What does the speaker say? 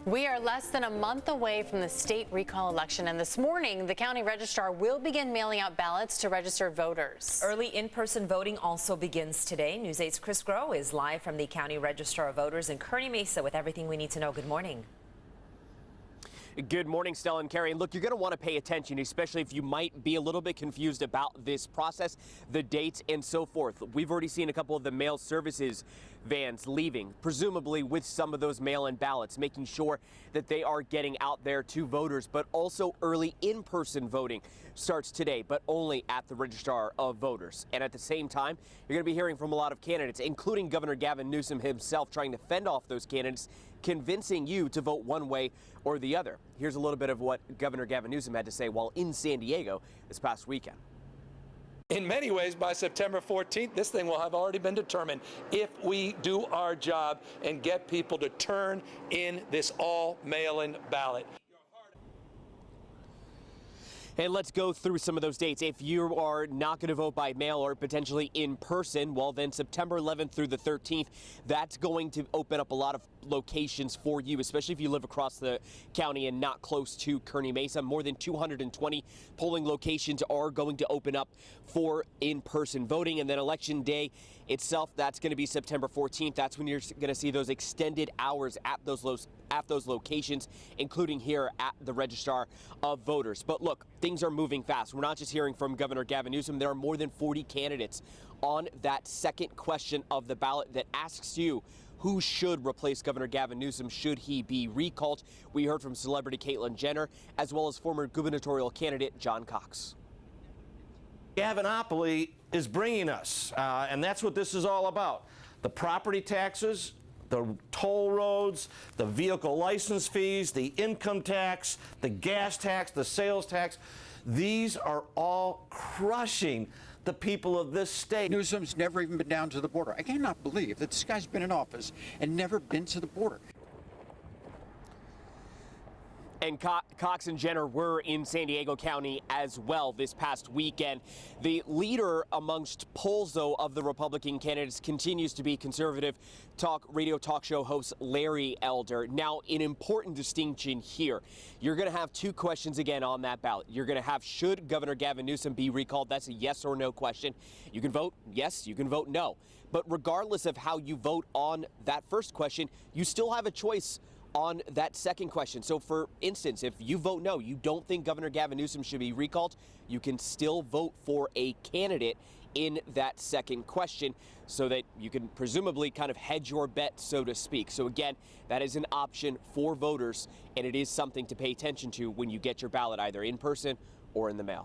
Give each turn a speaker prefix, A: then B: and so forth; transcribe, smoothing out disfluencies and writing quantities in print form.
A: We are less than a month away from the state recall election, and this morning, the county registrar will begin mailing out ballots to registered voters.
B: Early in-person voting also begins today. News 8's Chris Groh is live from the county registrar of voters in Kearney Mesa with everything we need to know. Good morning.
C: Good morning, Stella and Carrie. And look, you're going to want to pay attention, especially if you might be a little bit confused about this process, the dates and so forth. We've already seen a couple of the mail services vans leaving, presumably with some of those mail-in ballots, making sure that they are getting out there to voters. But also early in-person voting starts today, but only at the registrar of voters. And at the same time, you're going to be hearing from a lot of candidates, including Governor Gavin Newsom himself, trying to fend off those candidates, convincing you to vote one way or the other. Here's a little bit of what Governor Gavin Newsom had to say while in San Diego this past weekend.
D: In many ways, by September 14th, this thing will have already been determined if we do our job and get people to turn in this all mail-in ballot.
C: And let's go through some of those dates. If you are not going to vote by mail or potentially in person, well, then September 11th through the 13th, that's going to open up a lot of locations for you, especially if you live across the county and not close to Kearney Mesa. More than 220 polling locations are going to open up for in-person voting. And then Election Day itself, that's going to be September 14th. That's when you're going to see those extended hours at those locations, including here at the registrar of voters. But look, things are moving fast. We're not just hearing from Governor Gavin Newsom. There are more than 40 candidates on that second question of the ballot that asks you who should replace Governor Gavin Newsom should he be recalled. We heard from celebrity Caitlyn Jenner, as well as former gubernatorial candidate John Cox.
E: Gavinopoly is bringing us, and that's what this is all about. The property taxes, the toll roads, the vehicle license fees, the income tax, the gas tax, the sales tax. These are all crushing the people of this state.
F: Newsom's never even been down to the border. I cannot believe that this guy's been in office and never been to the border.
C: And Cox and Jenner were in San Diego County as well this past weekend. The leader amongst polls, though, of the Republican candidates continues to be conservative radio talk show host Larry Elder. Now, an important distinction here. You're going to have two questions again on that ballot. You're going to have, should Governor Gavin Newsom be recalled? That's a yes or no question. You can vote yes, you can vote no. But regardless of how you vote on that first question, you still have a choice on that second question. So for instance, if you vote no, you don't think Governor Gavin Newsom should be recalled, you can still vote for a candidate in that second question so that you can presumably kind of hedge your bet, so to speak. So again, that is an option for voters, and it is something to pay attention to when you get your ballot either in person or in the mail.